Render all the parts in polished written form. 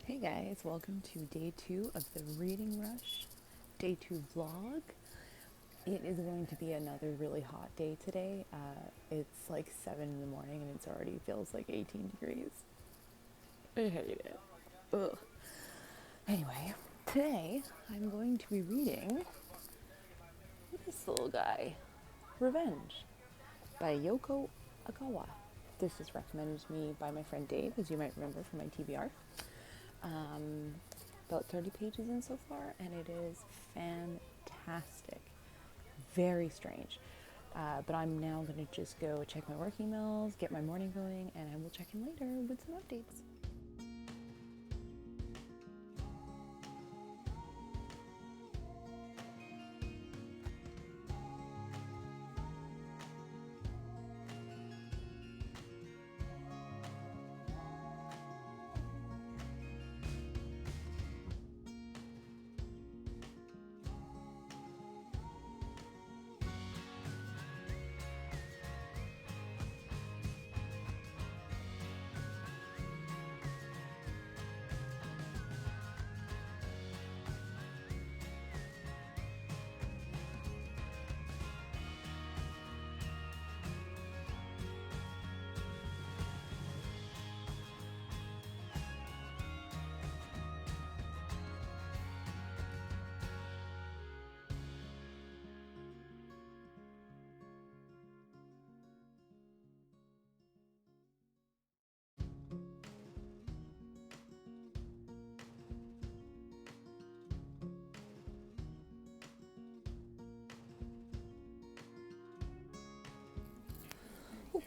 Hey guys, welcome to day 2 of the Reading Rush, day 2 vlog. It is going to be another really hot day today. It's like 7 in the morning and it already feels like 18 degrees. I hate it. Ugh. Anyway, today I'm going to be reading this little guy, Revenge, by Yoko Agawa. This was recommended to me by my friend Dave, as you might remember from my TBR. About 30 pages in so far, and it is fantastic. Very strange. But I'm now going to just go check my work emails, get my morning going, and I will check in later with some updates.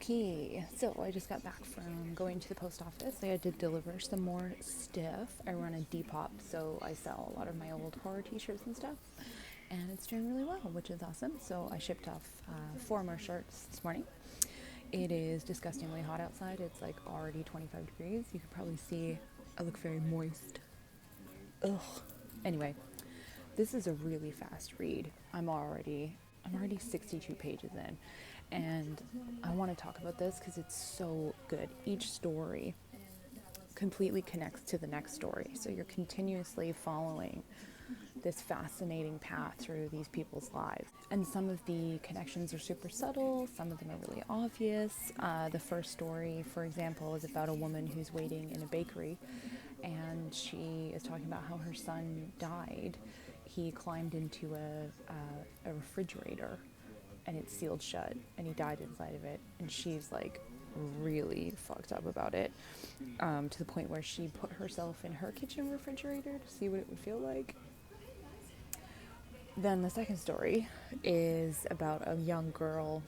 Okay, so I just got back from going to the post office. I had to deliver some more stuff. I run a Depop, so I sell a lot of my old horror t-shirts and stuff, and it's doing really well, which is awesome. So I shipped off 4 more shirts this morning. It is disgustingly hot outside. It's like already 25 degrees. You can probably see I look very moist. Ugh. Anyway, this is a really fast read. I'm already 62 pages in, and I want to talk about this because it's so good. Each story completely connects to the next story, so you're continuously following this fascinating path through these people's lives. And some of the connections are super subtle, some of them are really obvious. The first story, for example, is about a woman who's waiting in a bakery, and she is talking about how her son died. He climbed into a refrigerator and it's sealed shut and he died inside of it, and she's like really fucked up about it, to the point where she put herself in her kitchen refrigerator to see what it would feel like. Then the second story is about a young girl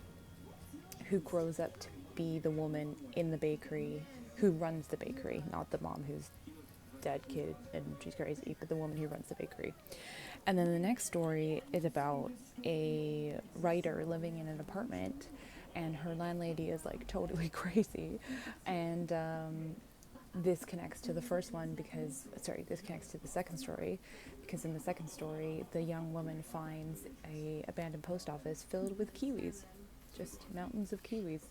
who grows up to be the woman in the bakery who runs the bakery, not the mom who's dead kid and she's crazy, but the woman who runs the bakery. And then the next story is about a writer living in an apartment, and her landlady is like totally crazy. And this connects to the first one because, this connects to the second story because in the second story, the young woman finds a abandoned post office filled with kiwis, just mountains of kiwis,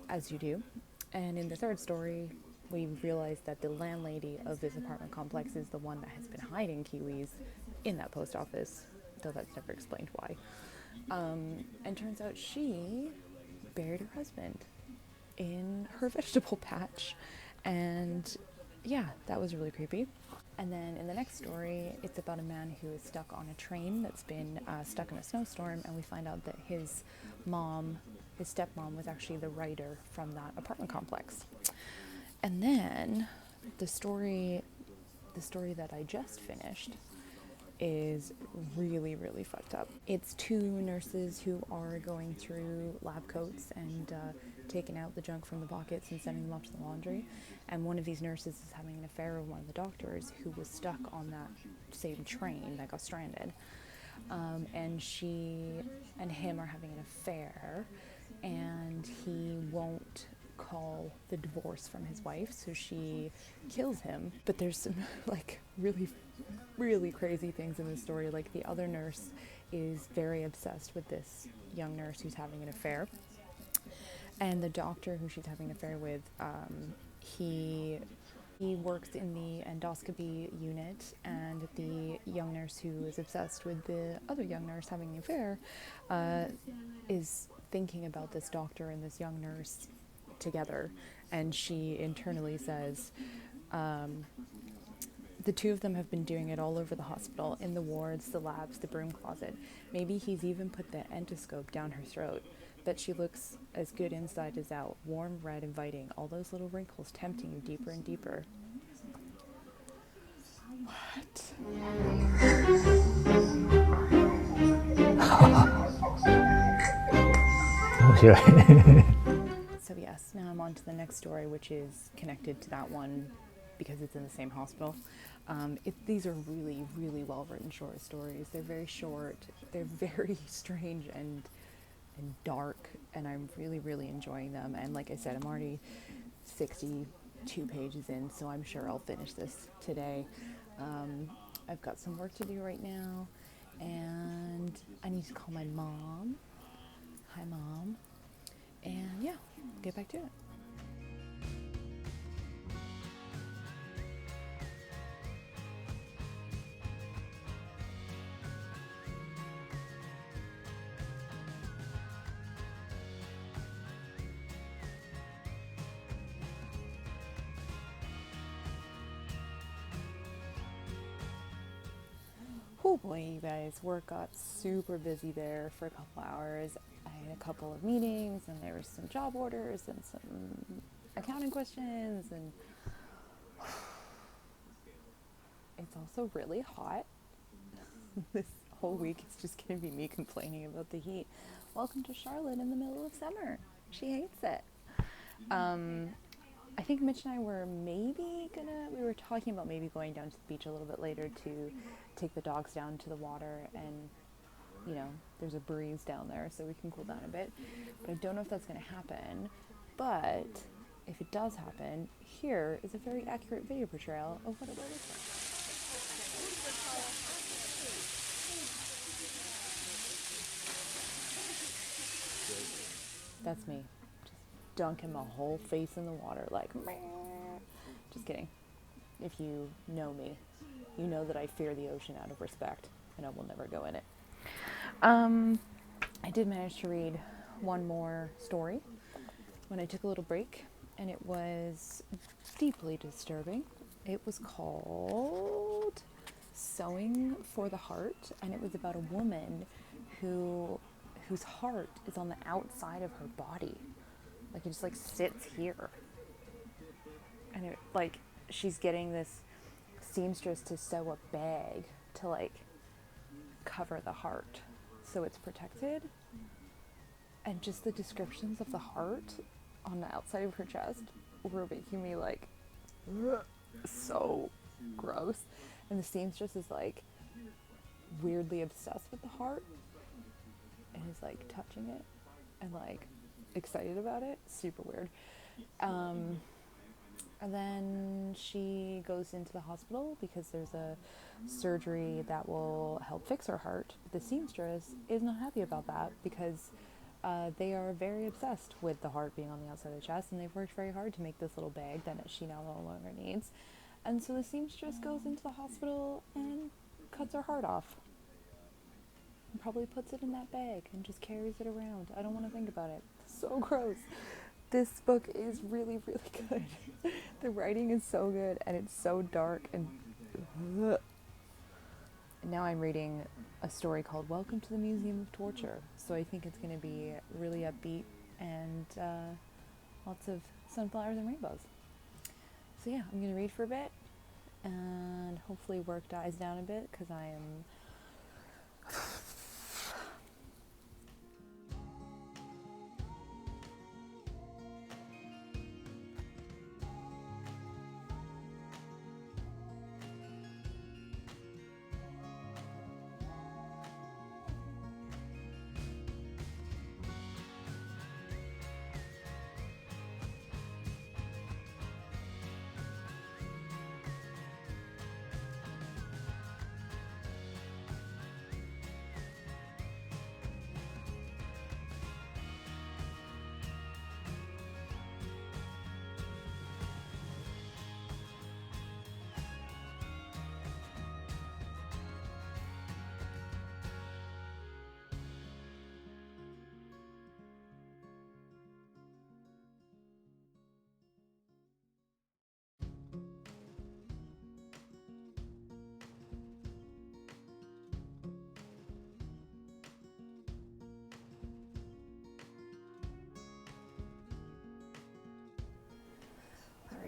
as you do. And in the third story, we realize that the landlady of this apartment complex is the one that has been hiding kiwis in that post office, though that's never explained why. And turns out she buried her husband in her vegetable patch. And yeah, that was really creepy. And then in the next story, it's about a man who is stuck on a train that's been stuck in a snowstorm, and we find out that his stepmom, was actually the writer from that apartment complex. And then the story that I just finished is really, really fucked up. It's 2 nurses who are going through lab coats and taking out the junk from the pockets and sending them off to the laundry. And one of these nurses is having an affair with one of the doctors who was stuck on that same train that got stranded. And she and him are having an affair, and he won't call the divorce from his wife, so she kills him. But there's some like really, really crazy things in this story. Like, the other nurse is very obsessed with this young nurse who's having an affair, and the doctor who she's having an affair with, he He works in the endoscopy unit, and the young nurse who is obsessed with the other young nurse having the affair is thinking about this doctor and this young nurse together, and she internally says, the two of them have been doing it all over the hospital, in the wards, the labs, the broom closet. Maybe he's even put the endoscope down her throat. Bet she looks as good inside as out, warm, red, inviting, all those little wrinkles tempting you deeper and deeper. What? So yes, now I'm on to the next story, which is connected to that one because it's in the same hospital. These are really, really well-written short stories. They're very short. They're very strange and dark, and I'm really, really enjoying them. And like I said, I'm already 62 pages in, so I'm sure I'll finish this today. I've got some work to do right now, and I need to call my mom. Hi, Mom. And yeah, get back to it. Oh boy, you guys, work got super busy there for a couple hours. I had a couple of meetings, and there were some job orders and some accounting questions, and it's also really hot. This whole week it's just going to be me complaining about the heat. Welcome to Charlotte in the middle of summer. She hates it. I think Mitch and I were we were talking about maybe going down to the beach a little bit later to take the dogs down to the water, and there's a breeze down there so we can cool down a bit. But I don't know if that's going to happen. But if it does happen, here is a very accurate video portrayal of what it will look like. That's me. Just dunking my whole face in the water like, meh. Just kidding. If you know me, you know that I fear the ocean out of respect, and I will never go in it. I did manage to read one more story when I took a little break, and it was deeply disturbing. It was called Sewing for the Heart, and it was about a woman whose heart is on the outside of her body. Like, it just sits here. And it she's getting this seamstress to sew a bag to cover the heart so it's protected. And just the descriptions of the heart on the outside of her chest were making me so gross. And the seamstress is weirdly obsessed with the heart and is touching it and excited about it. Super weird. And then she goes into the hospital because there's a surgery that will help fix her heart. The seamstress is not happy about that because they are very obsessed with the heart being on the outside of the chest, and they've worked very hard to make this little bag that she now no longer needs. And so the seamstress goes into the hospital and cuts her heart off. And probably puts it in that bag and just carries it around. I don't want to think about it. So gross. This book is really, really good. The writing is so good, and it's so dark, and now I'm reading a story called Welcome to the Museum of Torture. So I think it's going to be really upbeat and lots of sunflowers and rainbows. So yeah, I'm going to read for a bit, and hopefully work dies down a bit because I am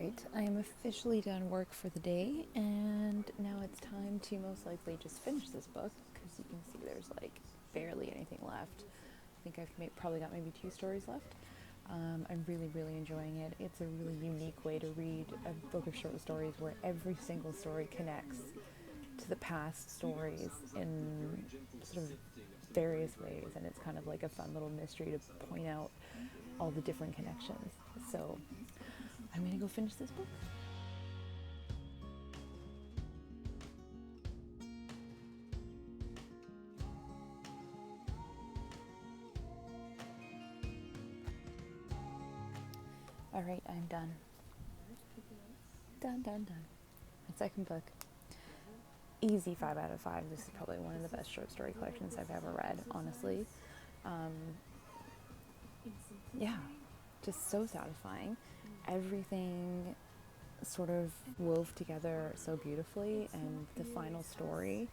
Alright, I am officially done work for the day, and now it's time to most likely just finish this book, because you can see there's like barely anything left. I think I've probably got maybe 2 stories left. I'm really, really enjoying it. It's a really unique way to read a book of short stories where every single story connects to the past stories in sort of various ways, and it's kind of like a fun little mystery to point out all the different connections. So I'm gonna go finish this book. Alright, I'm done. Done. My second book. Easy 5 out of 5. This is probably one of the best short story collections I've ever read, honestly. Yeah, just so satisfying. Everything sort of wove together so beautifully, and the final story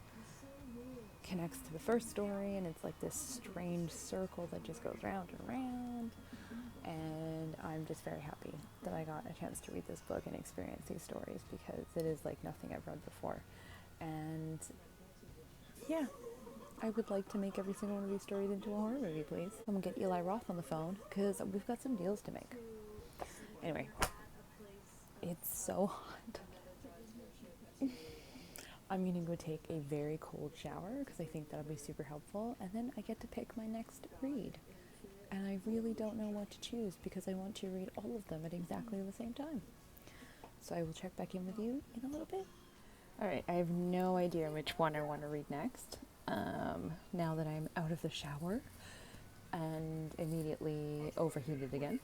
connects to the first story, and it's like this strange circle that just goes round and round. And I'm just very happy that I got a chance to read this book and experience these stories, because it is like nothing I've read before. And yeah, I would like to make every single one of these stories into a horror movie, please. I'm gonna get Eli Roth on the phone, because we've got some deals to make. Anyway, it's so hot. I'm gonna go take a very cold shower, because I think that'll be super helpful, and then I get to pick my next read. And I really don't know what to choose, because I want to read all of them at exactly the same time. So I will check back in with you in a little bit. Alright, I have no idea which one I want to read next. Now that I'm out of the shower and immediately overheated again,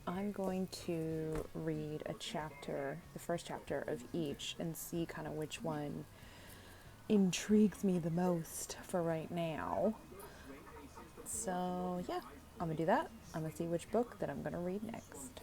I'm going to read a chapter, the first chapter of each, and see kind of which one intrigues me the most for right now. So yeah, I'm gonna do that. I'm gonna see which book that I'm gonna read next.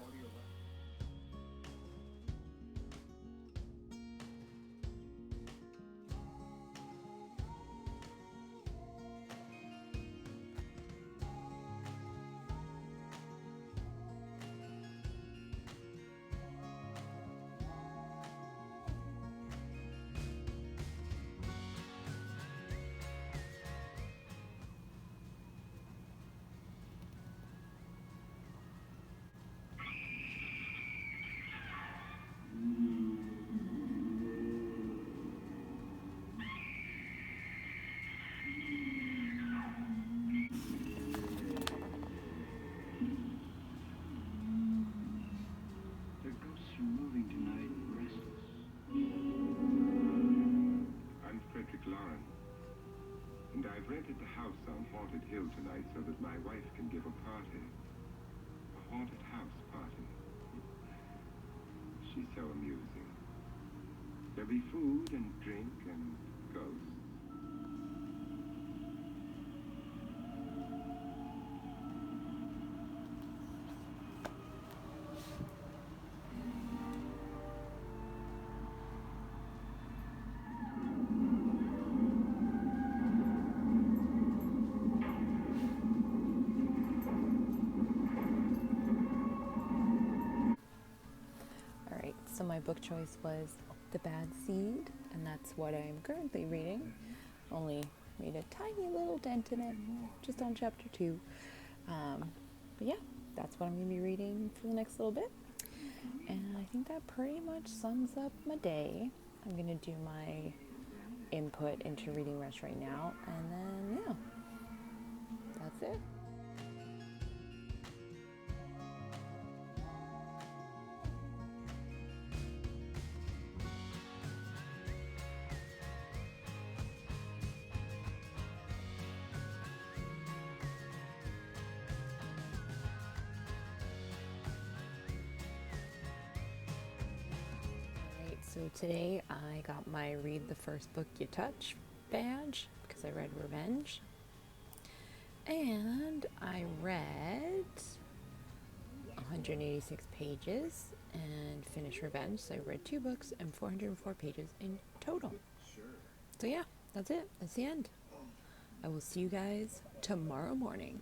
And I've rented the house on Haunted Hill tonight so that my wife can give a party. A haunted house party. She's so amusing. There'll be food and drink and ghosts. So my book choice was The Bad Seed, and that's what I'm currently reading. Only made a tiny little dent in it, just on chapter 2. But yeah, that's what I'm going to be reading for the next little bit. And I think that pretty much sums up my day. I'm going to do my input into Reading Rush right now, and then yeah, that's it. So today I got my Read the First Book You Touch badge, because I read Revenge. And I read 186 pages and finished Revenge. So I read 2 books and 404 pages in total. So yeah, that's it. That's the end. I will see you guys tomorrow morning.